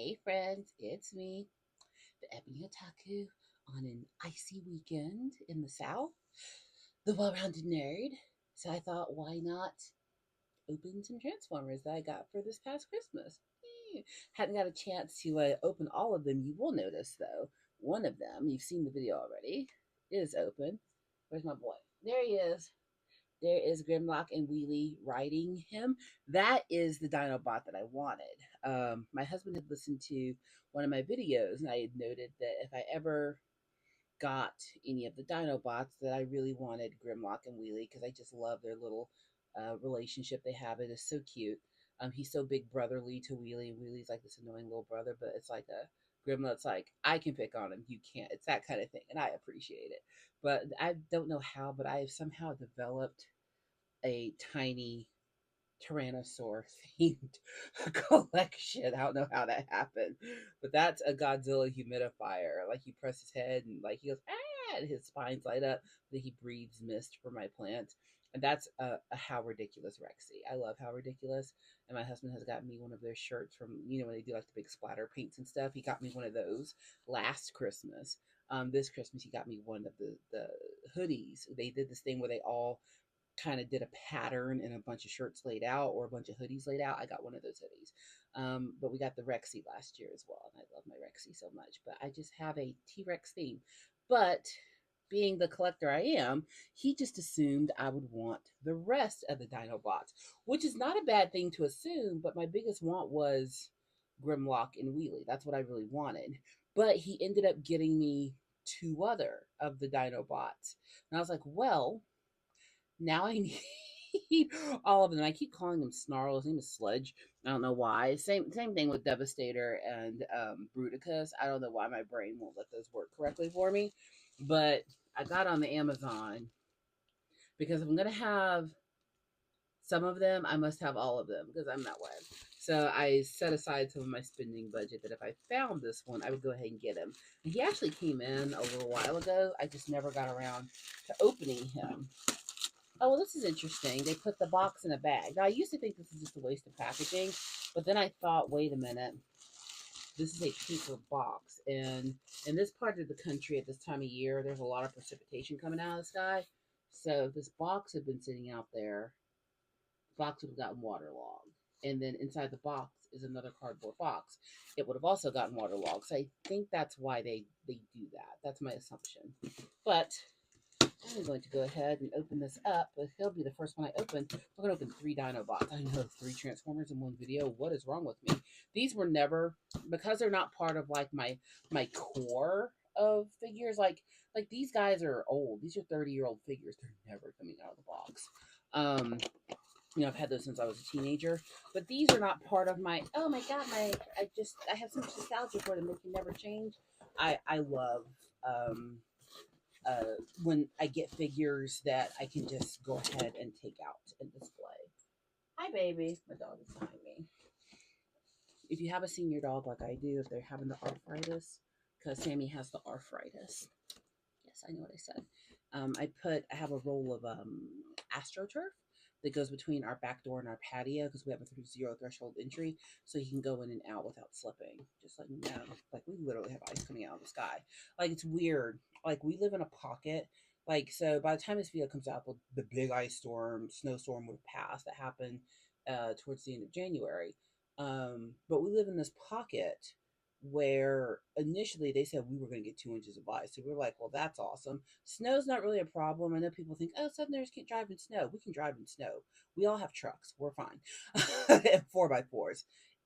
Hey friends, it's me, the Ebony Otaku, on an icy weekend in the South, the well-rounded nerd. So I thought, why not open some Transformers that I got for this past Christmas? Hadn't got a chance to open all of them. You will notice though, one of them, you've seen the video already, is open. Where's my boy? There he is. There is Grimlock and Wheelie riding him. That is the Dinobot that I wanted. My husband had listened to one of my videos, and I had noted that if I ever got any of the Dinobots, that I really wanted Grimlock and Wheelie because I just love their little relationship they have. It is so cute. He's so big brotherly to Wheelie, and Wheelie's like this annoying little brother, but it's like a Grimlock's like, I can pick on him, you can't. It's that kind of thing, and I appreciate it. But I don't know how, but I have somehow developed a tiny Tyrannosaur themed collection. I don't know how that happened, but that's a Godzilla humidifier. Like you press his head and like he goes ah, and his spines light up. Then he breathes mist for my plants, and that's a How Ridiculous Rexy. I love How Ridiculous, and my husband has got me one of their shirts from when they do like the big splatter paints and stuff. He got me one of those last Christmas. This Christmas he got me one of the hoodies. They did this thing where they all kind of did a pattern and a bunch of shirts laid out or a bunch of hoodies laid out. I got one of those hoodies. But we got the Rexy last year as well, and I love my Rexy so much. But I just have a T-Rex theme. But being the collector I am, he just assumed I would want the rest of the Dinobots, which is not a bad thing to assume, but my biggest want was Grimlock and Wheelie. That's what I really wanted. But he ended up getting me two other of the Dinobots. And I was like, well, now I need all of them. I keep calling him Snarl. His name is Sludge. I don't know why. Same thing with Devastator and Bruticus. I don't know why my brain won't let those work correctly for me. But I got on the Amazon because if I'm gonna have some of them, I must have all of them because I'm that way. So I set aside some of my spending budget that if I found this one, I would go ahead and get him. And he actually came in a little while ago. I just never got around to opening him. Oh, well, this is interesting. They put the box in a bag. Now, I used to think this is just a waste of packaging, but then I thought, wait a minute, this is a paper box. And in this part of the country at this time of year, there's a lot of precipitation coming out of the sky. So if this box had been sitting out there, the box would have gotten waterlogged. And then inside the box is another cardboard box. It would have also gotten waterlogged. So I think that's why they do that. That's my assumption. But I'm going to go ahead and open this up, but he'll be the first one I open. We're going to open three Dinobots. I know, three Transformers in one video. What is wrong with me? These were never, because they're not part of like my core of figures. Like these guys are old. These are 30-year-old figures. They're never coming out of the box. Um, I've had those since I was a teenager, but these are not part of my. Oh my god, I have so much nostalgia for them. They can never change. I love um when I get figures that I can just go ahead and take out and display. Hi, baby. My dog is behind me. If you have a senior dog like I do, if they're having the arthritis, because Sammy has the arthritis. Yes, I know what I said. I have a roll of AstroTurf that goes between our back door and our patio because we have a zero threshold entry, so he can go in and out without slipping. Just like like we literally have ice coming out of the sky. Like it's weird. Like we live in a pocket. Like so, by the time this video comes out, the big ice storm, snowstorm would have passed. That happened towards the end of January. But we live in this pocket where initially they said we were going to get 2 inches of ice. So we were like, well, that's awesome. Snow's not really a problem. I know people think, oh, Southerners can't drive in snow. We can drive in snow. We all have trucks. We're fine. 4x4s.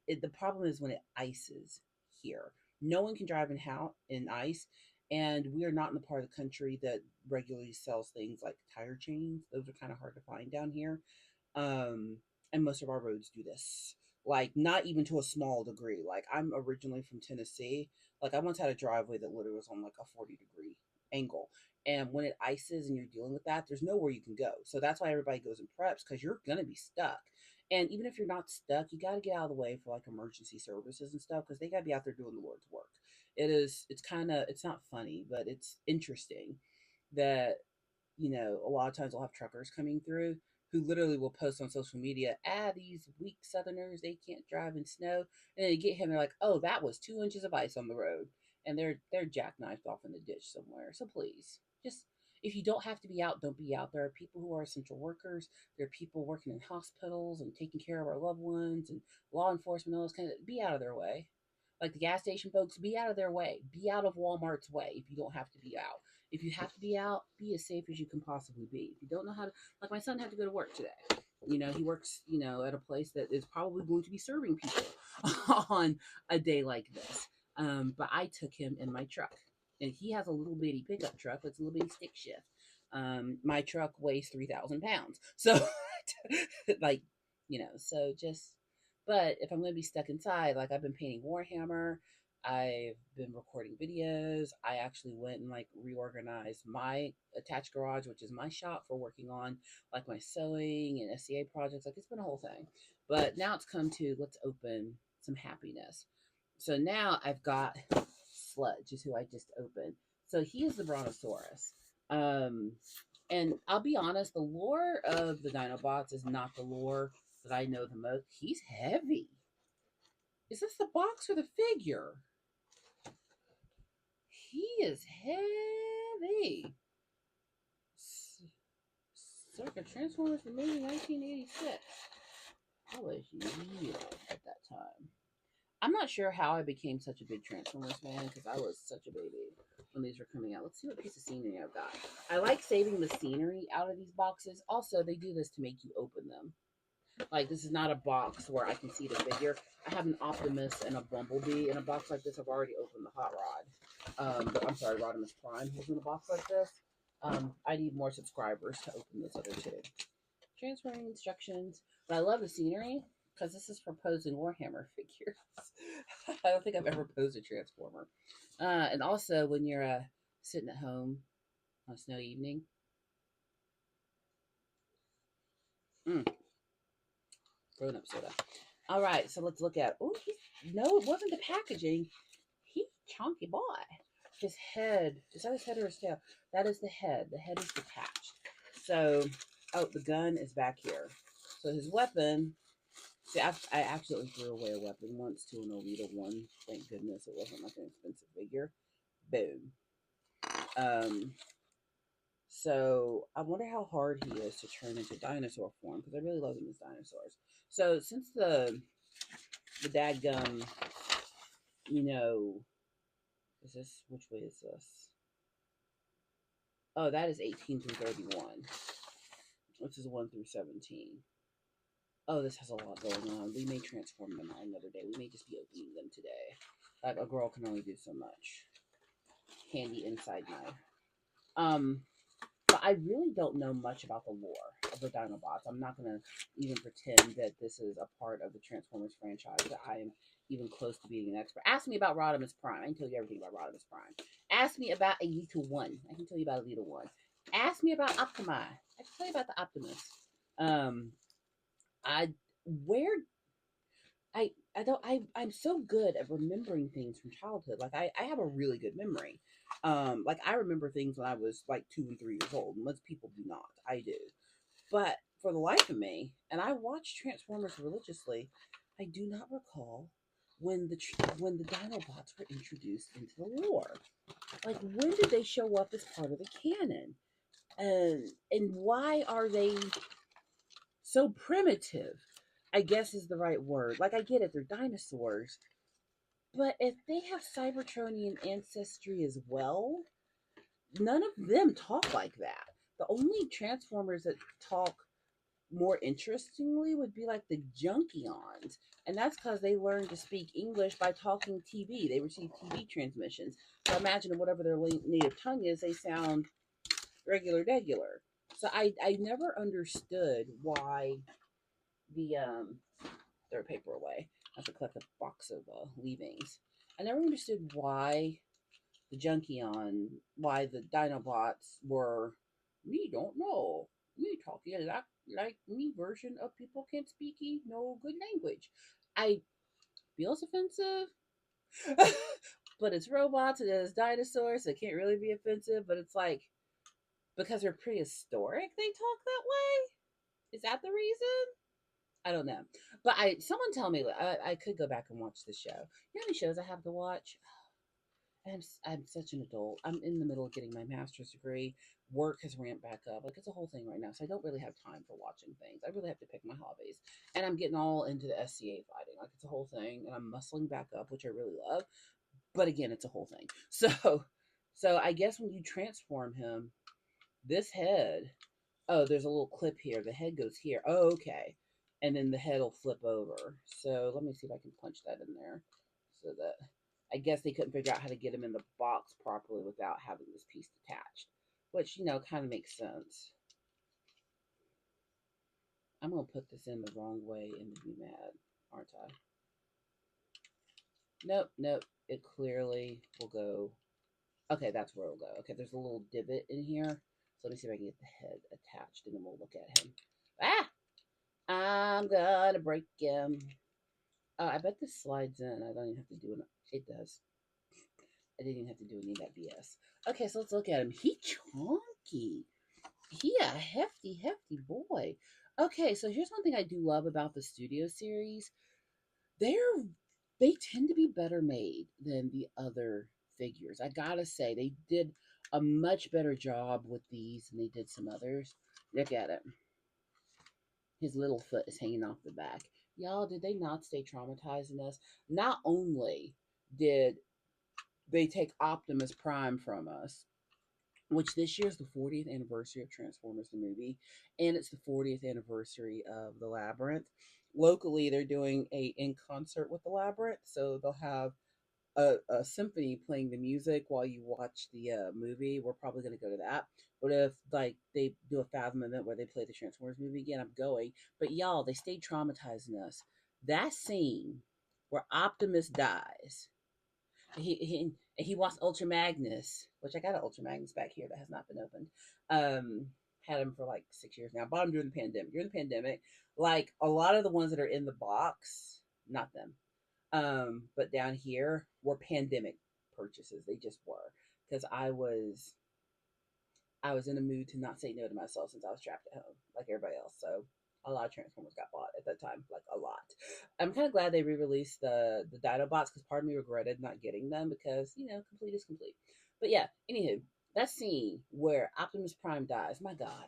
The problem is when it ices here. No one can drive in ice. And we are not in the part of the country that regularly sells things like tire chains. Those are kind of hard to find down here. Um, and most of our roads do this. Like, not even to a small degree. Like, I'm originally from Tennessee. Like, I once had a driveway that literally was on like a 40-degree angle. And when it ices and you're dealing with that, there's nowhere you can go. So that's why everybody goes in preps because you're going to be stuck. And even if you're not stuck, you got to get out of the way for like emergency services and stuff because they got to be out there doing the Lord's work. It's not funny, but it's interesting that a lot of times we'll have truckers coming through who literally will post on social media, these weak Southerners, they can't drive in snow. And then you get him, they're like, oh, that was 2 inches of ice on the road. And they're jackknifed off in the ditch somewhere. So please, just if you don't have to be out, don't be out. There are people who are essential workers. There are people working in hospitals and taking care of our loved ones and law enforcement, all those kind of, be out of their way. Like the gas station folks, be out of their way. Be out of Walmart's way if you don't have to be out. If you have to be out, be as safe as you can possibly be. If you don't know how to, like my son had to go to work today. He works, at a place that is probably going to be serving people on a day like this. But I took him in my truck, and he has a little bitty pickup truck. It's a little bitty stick shift. My truck weighs 3,000 pounds. So, like, so just, but if I'm going to be stuck inside, like I've been painting Warhammer, I've been recording videos. I actually went and like reorganized my attached garage, which is my shop for working on like my sewing and SCA projects. Like it's been a whole thing. But now it's come to let's open some happiness. So now I've got Sludge, is who I just opened. So he is the Brontosaurus. And I'll be honest, the lore of the Dinobots is not the lore that I know the most. He's heavy. Is this the box or the figure? He is heavy. Circa Transformers from maybe 1986. I was young at that time. I'm not sure how I became such a big Transformers fan because I was such a baby when these were coming out. Let's see what piece of scenery I've got. I like saving the scenery out of these boxes. Also, they do this to make you open them. Like, this is not a box where I can see the figure. I have an Optimus and a Bumblebee. In a box like this, I've already opened the Hot Rod. But I'm sorry, Rodimus Prime was in a box like this. I need more subscribers to open this other two. Transferring instructions. But I love the scenery because this is for posing Warhammer figures. I don't think I've ever posed a Transformer. And also, when you're sitting at home on a snowy evening. Grown-up soda. All right, so let's look at. Oh, no, it wasn't the packaging. He chunky boy. His head. Is that his head or his tail? That is the head. The head is detached. So, oh, the gun is back here. So his weapon. See, I accidentally threw away a weapon once to an Alita one. Thank goodness it wasn't like an expensive figure. Boom. So I wonder how hard he is to turn into dinosaur form because I really love him as dinosaurs. So since the dadgum, is this, which way is this? Oh, that is 18 through 31, which is 1 through 17. Oh, this has a lot going on. We may transform them another day. We may just be opening them today. Like a girl can only do so much. Handy inside knife. But I really don't know much about the lore of the Dinobots. I'm not going to even pretend that this is a part of the Transformers franchise, that I am even close to being an expert. Ask me about Rodimus Prime. I can tell you everything about Rodimus Prime. Ask me about Elita 1. I can tell you about Elita 1. Ask me about Optimi. I can tell you about the Optimus. I'm so good at remembering things from childhood. Like I have a really good memory. Like I remember things when I was like 2 and 3 years old. Most people do not. I do. But for the life of me, and I watch Transformers religiously, I do not recall when the Dinobots were introduced into the lore. Like when did they show up as part of the canon? And why are they so primitive? I guess is the right word. Like I get it, they're dinosaurs. But if they have Cybertronian ancestry as well, none of them talk like that. The only Transformers that talk more interestingly would be like the Junkions. And that's because they learned to speak English by talking TV. They receive TV transmissions. So imagine whatever their native tongue is, they sound regular. So I never understood why the throw paper away. I have to collect a box of leavings. I never understood why the why the Dinobots were, we don't know. We talk like me version of people can't speak no good language. I feels offensive, but it's robots and it's dinosaurs, so it can't really be offensive. But it's like because they're prehistoric, they talk that way. Is that the reason? I don't know. But someone tell me, I could go back and watch the show. You know how many shows I have to watch? I'm such an adult. I'm in the middle of getting my master's degree. Work has ramped back up. Like it's a whole thing right now. So I don't really have time for watching things. I really have to pick my hobbies. And I'm getting all into the SCA fighting. Like it's a whole thing. And I'm muscling back up, which I really love. But again, it's a whole thing. So I guess when you transform him, this head, oh, there's a little clip here. The head goes here. Oh, okay. And then the head will flip over. So let me see if I can punch that in there so that I guess they couldn't figure out how to get him in the box properly without having this piece detached, which, kind of makes sense. I'm going to put this in the wrong way and be mad, aren't I? Nope, nope. It clearly will go. Okay, that's where it'll go. Okay, there's a little divot in here. So let me see if I can get the head attached and then we'll look at him. Ah! I'm gonna break him. I bet this slides in. I don't even have to do it. It does. I didn't even have to do any of that BS. Okay, so let's look at him. He chonky. He a hefty, hefty boy. Okay, so here's one thing I do love about the studio series. They tend to be better made than the other figures. I gotta say, they did a much better job with these than they did some others. Look at it. His little foot is hanging off the back. Y'all, did they not stay traumatizing us? Not only did they take Optimus Prime from us, which this year is the 40th anniversary of Transformers the movie, and it's the 40th anniversary of the Labyrinth. Locally, they're doing a in concert with the Labyrinth, so they'll have a symphony playing the music while you watch the movie. We're probably going to go to that. But if like they do a Fathom event where they play the Transformers movie again, I'm going. But y'all, they stayed traumatizing us. That scene where Optimus dies, he wants Ultra Magnus, which I got an Ultra Magnus back here that has not been opened. Had him for like 6 years now. Bought him during the pandemic. During the pandemic, like a lot of the ones that are in the box, not them. But down here were pandemic purchases. They just were because I was in a mood to not say no to myself since I was trapped at home like everybody else. So a lot of Transformers got bought at that time, like a lot. I'm kind of glad they re-released the Dinobots because part of me regretted not getting them because complete is complete. But yeah, anywho, that scene where Optimus Prime dies, my God,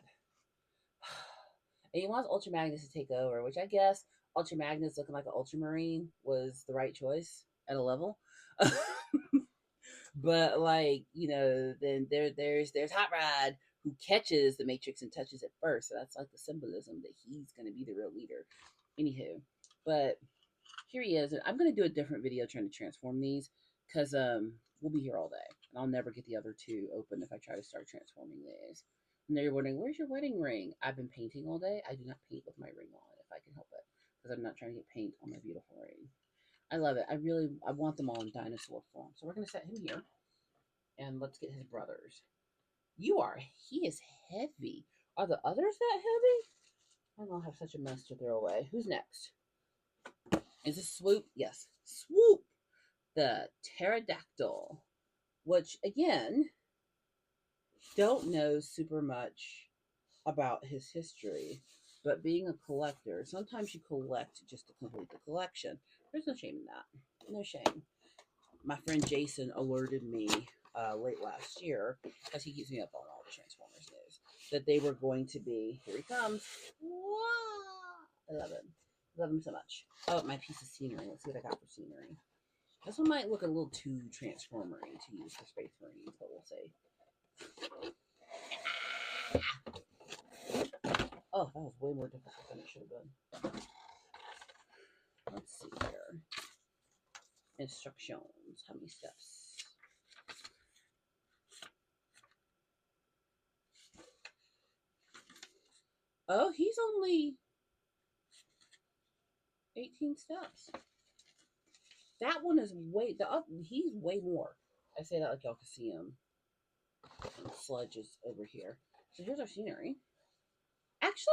and he wants Ultra Magnus to take over, which I guess Ultra Magnus looking like an Ultramarine was the right choice at a level. But like then there's Hot Rod who catches the Matrix and touches it first. So that's like the symbolism that he's going to be the real leader. Anywho, but here he is. And I'm going to do a different video trying to transform these because we'll be here all day, and I'll never get the other two open if I try to start transforming these. And now you're wondering, where's your wedding ring? I've been painting all day. I do not paint with my ring on if I can help it because I'm not trying to get paint on my beautiful ring. I love it. I want them all in dinosaur form. So we're going to set him here. And let's get his brothers. He is heavy. Are the others that heavy? I don't have such a mess to throw away. Who's next? Is this Swoop? Yes. Swoop, the pterodactyl. Which, again, don't know super much about his history. But being a collector, sometimes you collect just to complete the collection. There's no shame in that. No shame. My friend Jason alerted me late last year, because he keeps me up on all the Transformers news, that they were going to be, here he comes. Wow. I love him. Love him so much. Oh, my piece of scenery. Let's see what I got for scenery. This one might look a little too Transformery to use for Space Marines, but we'll see. Oh, that was way more difficult than it should have been. Let's see here. Instructions. How many steps? Oh, he's only 18 steps. That one is he's way more. I say that like y'all can see him. And Sludge is over here. So here's our scenery. Actually,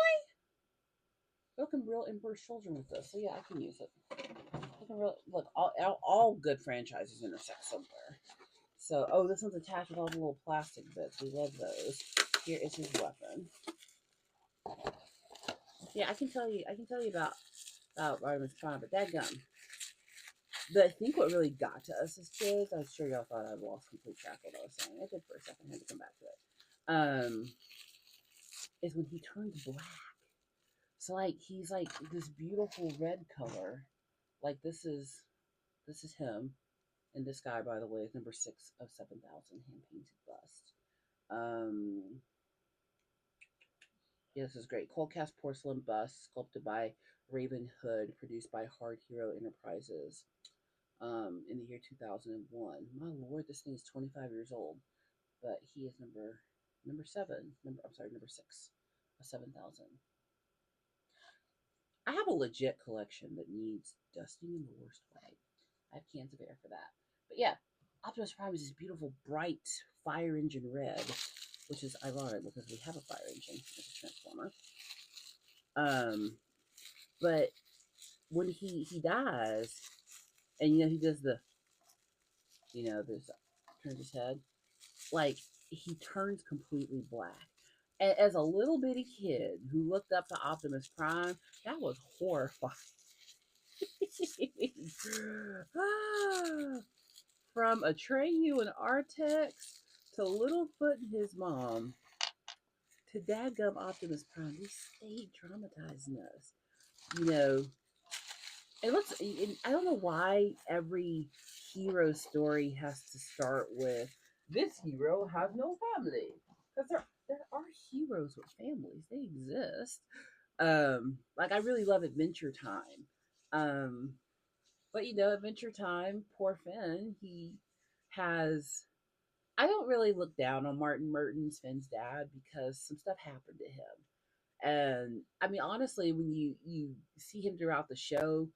looking real Emperor's Children with this. So yeah, I can use it. Looking real, look, all good franchises intersect somewhere. So, oh, this one's attached with all the little plastic bits. We love those. Here is his weapon. Yeah, I can tell you about Artemis Prime, but dadgum. But I think what really got to us as kids, I'm sure y'all thought I lost complete track of what I was saying. I did for a second, I had to come back to it. Is when he turns black. So like he's like this beautiful red color. Like this is him. And this guy, by the way, is number 6 of 7,000 hand painted bust. Um, yeah, this is great. Cold cast porcelain bust sculpted by Raven Hood, produced by Hard Hero Enterprises in the year 2001. My lord, this thing is 25 years old, but he is number seven. Number 6 of 7,000. I have a legit collection that needs dusting in the worst way. I have cans of air for that. But yeah, Optimus Prime is this beautiful, bright fire engine red, which is ironic because we have a fire engine as a transformer. But when he dies, and he does the, there's turns his head, like he turns completely black. As a little bitty kid who looked up to Optimus Prime, that was horrifying. From Atreyu and Artex to Littlefoot and his mom to Dadgum Optimus Prime, they stayed traumatizing us. You know, and I don't know why every hero story has to start with this hero has no family. Because there are heroes with families. They exist. Like I really love Adventure Time. Um, but Adventure Time, poor Finn, he has I don't really look down on Martin Mertens, Finn's dad, because some stuff happened to him. And I mean, honestly, when you see him throughout the show,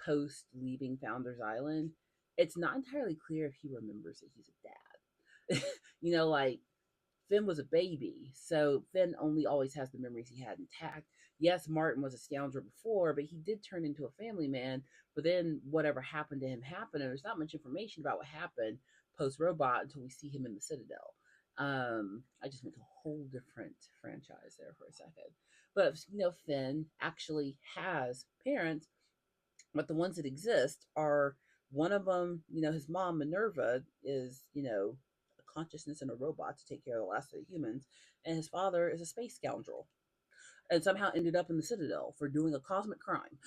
post leaving Founders Island, it's not entirely clear if he remembers that he's a dad. Like Finn was a baby, so Finn only always has the memories he had intact. Yes, Martin was a scoundrel before, but he did turn into a family man. But then whatever happened to him happened, and there's not much information about what happened post Robot until we see him in the Citadel. I just went to a whole different franchise there for a second. But Finn actually has parents, but the ones that exist are one of them. His mom Minerva is a consciousness and a robot to take care of the last of the humans, and his father is a space scoundrel and somehow ended up in the Citadel for doing a cosmic crime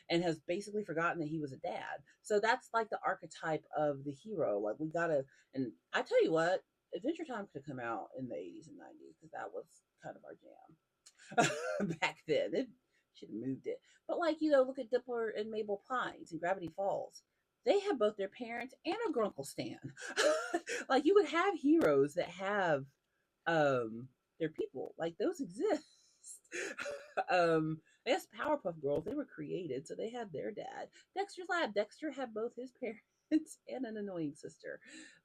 and has basically forgotten that he was a dad. So that's like the archetype of the hero. Like we gotta, and I tell you what, Adventure Time could have come out in the 80s and 90s because that was kind of our jam back then. It should have moved it. But look at Dipper and Mabel Pines and Gravity Falls. They have both their parents and a Grunkle Stan. Like you would have heroes that have their people. Like those exist. I guess Powerpuff Girls, they were created, so they had their dad. Dexter's Lab, Dexter had both his parents and an annoying sister.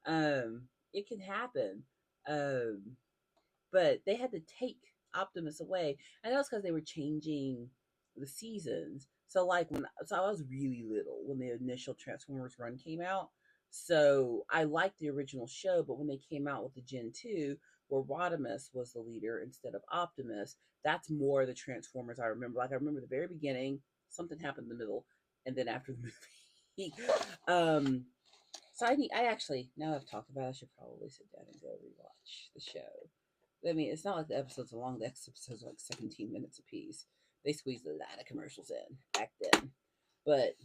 It can happen. But they had to take Optimus away. And that was because they were changing the seasons. So I was really little when the initial Transformers run came out. So I liked the original show, but when they came out with the Gen 2, where Rodimus was the leader instead of Optimus, that's more the Transformers I remember. Like I remember the very beginning, something happened in the middle, and then after the movie. So I actually, now I've talked about it, I should probably sit down and go rewatch the show. I mean, it's not like the episodes are long. The episodes are like 17 minutes apiece. They squeezed a lot of commercials in back then. But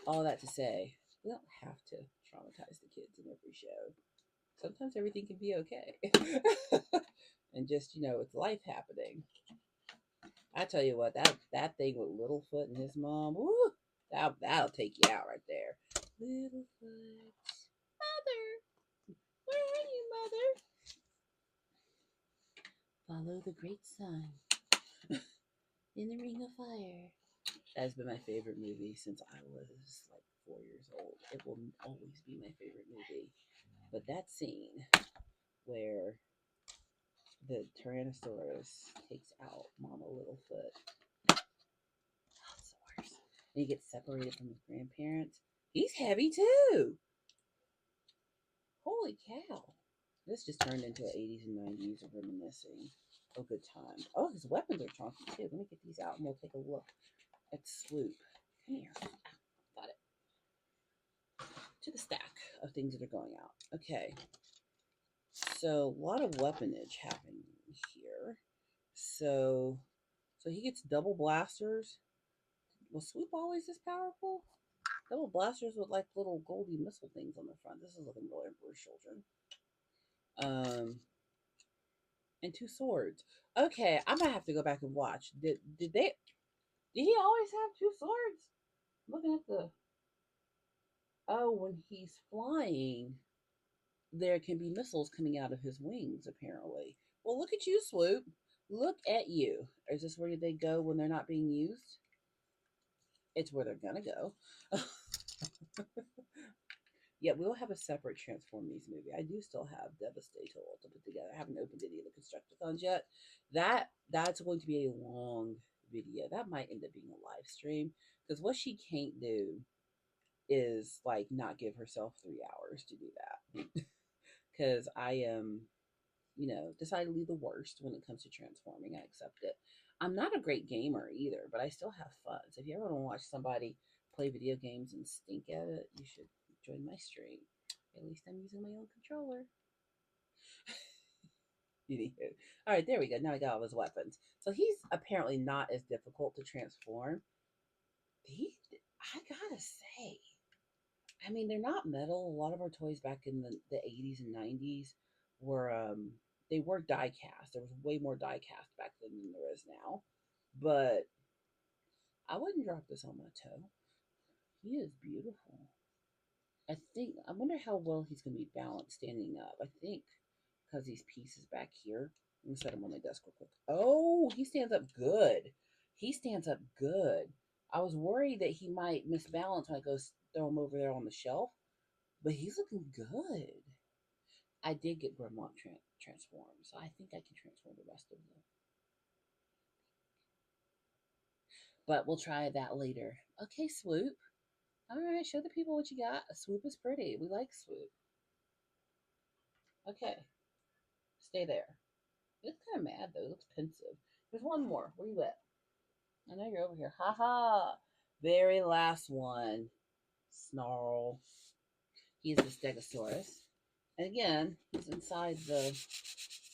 all that to say, we don't have to traumatize the kids in every show. Sometimes everything can be okay. And just, it's life happening. I tell you what, that thing with Littlefoot and his mom, woo, that'll take you out right there. Littlefoot, mother, where are you, mother? Follow the great sun in the ring of fire. That has been my favorite movie since I was like 4 years old. It will always be my favorite movie. But that scene where the Tyrannosaurus takes out Mama Littlefoot, that's the worst. And he gets separated from his grandparents. He's heavy too. Holy cow. This just turned into the 80s and 90s of reminiscing. a good time. Oh, his weapons are chunky too. Let me get these out and we'll take a look at Swoop. Come here. Got it. To the stack of things that are going out. Okay. So a lot of weaponage happening here. So he gets double blasters. Was Swoop always this powerful? Double blasters with like little goldy missile things on the front. This is looking real Emperor's Children. And 2 swords. Okay, I might have to go back and watch. Did he always have 2 swords? Looking at the when he's flying, there can be missiles coming out of his wings, apparently. Well, look at you, Swoop. Look at you. Is this where they go when they're not being used? It's where they're gonna go. Yeah, we'll have a separate Transform These movie. I do still have Devastator to put together. I haven't opened any of the Constructicons yet. That's going to be a long video. That might end up being a live stream because what she can't do is like not give herself 3 hours to do that. Because I am, decidedly the worst when it comes to transforming. I accept it. I'm not a great gamer either, but I still have fun. So if you ever want to watch somebody play video games and stink at it, you should join my stream. At least I'm using my own controller. Anywho. All right, there we go. Now I got all his weapons. So he's apparently not as difficult to transform. I gotta say, I mean, they're not metal. A lot of our toys back in the 80s and 90s were they were die cast. There was way more die cast back then than there is now. But I wouldn't drop this on my toe. He is beautiful. I wonder how well he's going to be balanced standing up. I think because these pieces back here. Let me set him on my desk real quick. Oh, he stands up good. He stands up good. I was worried that he might misbalance when I go throw him over there on the shelf, but he's looking good. I did get Grimlock transformed, so I think I can transform the rest of them. But we'll try that later. Okay, Swoop. All right, show the people what you got. Swoop is pretty. We like Swoop. Okay, stay there. It's kind of mad though. It looks pensive. There's one more. Where you at? I know you're over here. Ha ha. Very last one. Snarl. He's the Stegosaurus. And again, he's inside this.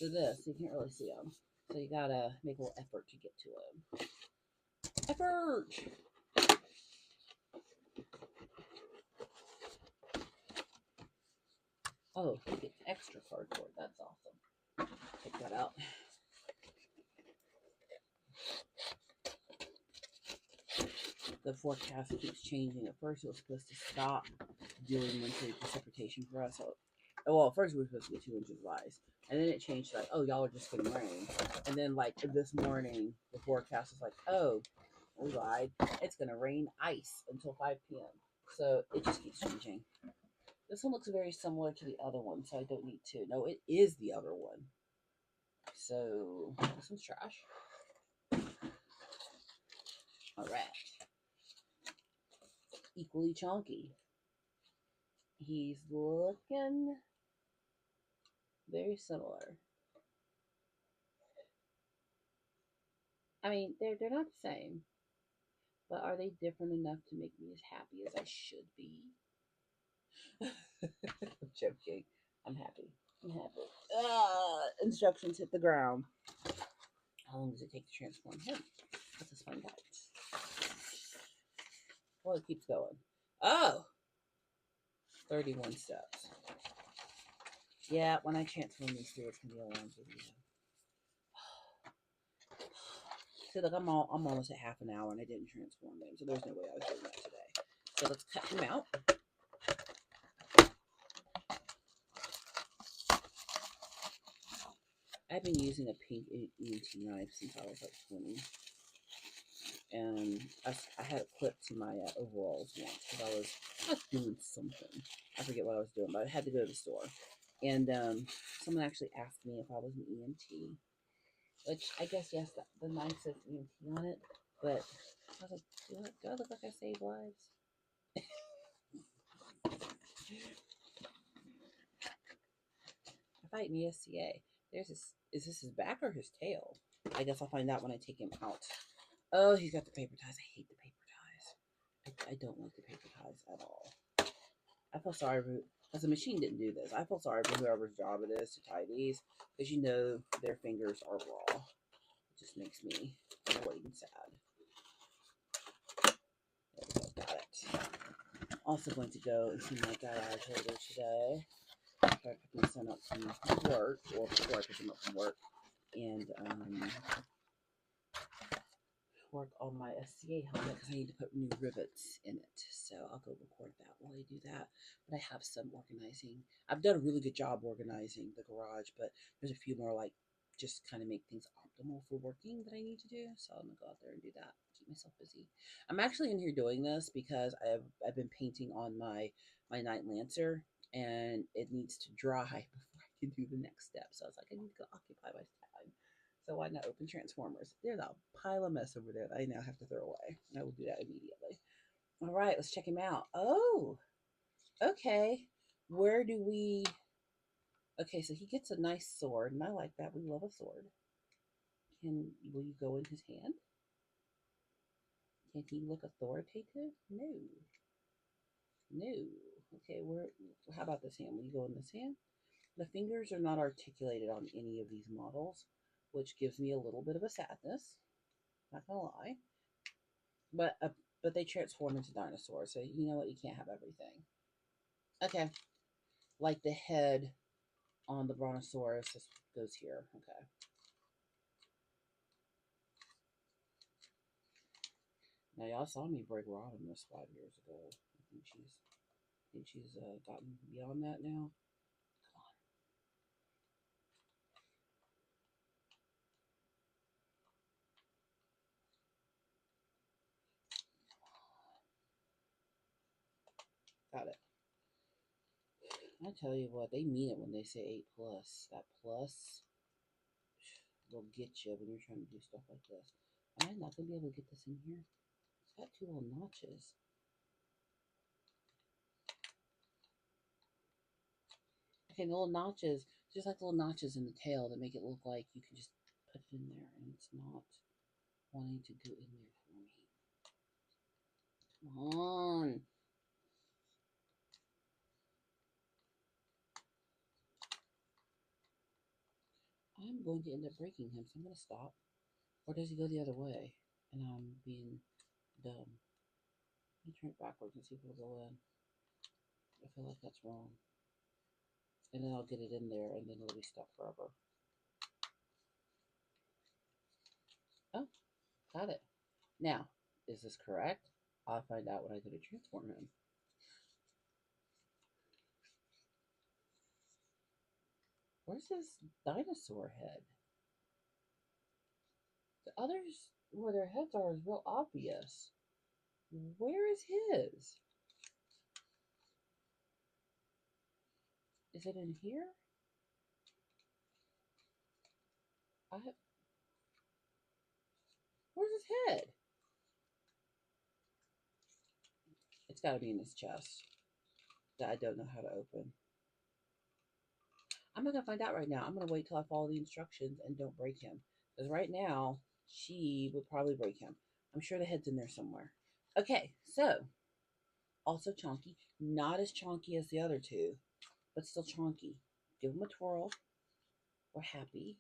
You can't really see him. So you gotta make a little effort to get to him. Effort! Oh, he gets extra cardboard. That's awesome. Take that out. The forecast keeps changing. At first, it was supposed to stop doing winter precipitation for us. Well, at first we were supposed to get 2 inches of ice, and then it changed to like, oh, y'all are just getting rain. And then like this morning, the forecast was like, oh, we lied. It's gonna rain ice until 5 p.m. So it just keeps changing. This one looks very similar to the other one, so I don't need 2. No, it is the other one. So this one's trash. All right. Equally chunky. He's looking very similar. I mean, they're not the same, but are they different enough to make me as happy as I should be? I'm joking. I'm happy. Instructions hit the ground. How long does it take to transform him? What's this fun part? Well, it keeps going. Oh! 31 steps. Yeah, when I transform these 3, it's going to be a long video. See, look, I'm almost at half an hour and I didn't transform them, so there's no way I was doing that today. So let's cut him out. I've been using a pink ENT knife since I was like 20. And I had it clipped to my overalls once because I was doing something. I forget what I was doing, but I had to go to the store. And someone actually asked me if I was an EMT, which I guess, yes, the knife says EMT on it, but I was like, do I look like I save lives? I fight in the SCA. There's his. Is this his back or his tail? I guess I'll find out when I take him out. Oh, he's got the paper ties. I hate the paper ties. I don't like the paper ties at all. I feel sorry for, because the machine didn't do this. I feel sorry for whoever's job it is to tie these, because you know their fingers are raw. It just makes me annoyed and sad. There we go, got it. Also going to go and see my garage later today. After I pick my son up from work, or before I pick him up from work, and work on my SCA helmet because I need to put new rivets in it. So I'll go record that while I do that. But I have some organizing. I've done a really good job organizing the garage, but there's a few more like just kind of make things optimal for working that I need to do. So I'm gonna go out there and do that. Keep myself busy. I'm actually in here doing this because I've been painting on my Night Lancer and it needs to dry before I can do the next step. So I was like, I need to go occupy my time. So why not open Transformers? There's a pile of mess over there that I now have to throw away. I will do that immediately. All right, let's check him out. Oh, okay. Where do we... Okay, so he gets a nice sword, and I like that. We love a sword. Will you go in his hand? Can he look authoritative? No. No. Okay, how about this hand? Will you go in this hand? The fingers are not articulated on any of these models, which gives me a little bit of a sadness. Not gonna lie. But they transform into dinosaurs, so you know what? You can't have everything. Okay, like the head on the brontosaurus just goes here. Okay. Now y'all saw me break Rodimus 5 years ago. I think she's gotten beyond that now. Come on. Got it. I tell you what, they mean it when they say 8 plus. That plus will get you when you're trying to do stuff like this. Am I not gonna be able to get this in here? It's got 2 little notches. Okay, the little notches, just like the little notches in the tail that make it look like you can just put it in there, and it's not wanting to go in there for me. Come on. I'm going to end up breaking him, so I'm going to stop. Or does he go the other way? And I'm being dumb. Let me turn it backwards and see if it'll go in. I feel like that's wrong. And then I'll get it in there, and then it'll be stuck forever. Oh, got it. Now, is this correct? I'll find out when I go to transform him. Where's this dinosaur head? The others, where their heads are, is real obvious. Where is his? Is it in here? Where's his head? It's got to be in his chest that I don't know how to open. I'm not going to find out right now. I'm going to wait till I follow the instructions and don't break him. Because right now, she would probably break him. I'm sure the head's in there somewhere. Okay, so, also chonky. Not as chonky as the other two, but still chonky. Give him a twirl. We're happy.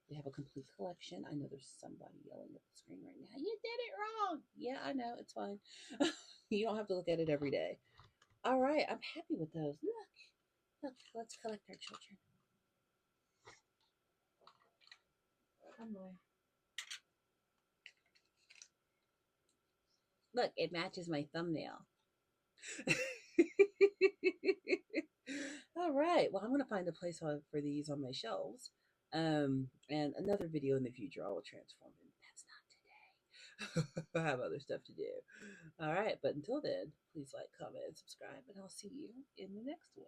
We have a complete collection. I know there's somebody yelling at the screen right now. You did it wrong. Yeah, I know. It's fine. You don't have to look at it every day. All right, I'm happy with those. Look, let's collect our children. Come on. Look, it matches my thumbnail. All right. Well, I'm going to find a place for these on my shelves. And another video in the future, I will transform them. That's not today. I have other stuff to do. All right. But until then, please like, comment, and subscribe, and I'll see you in the next one.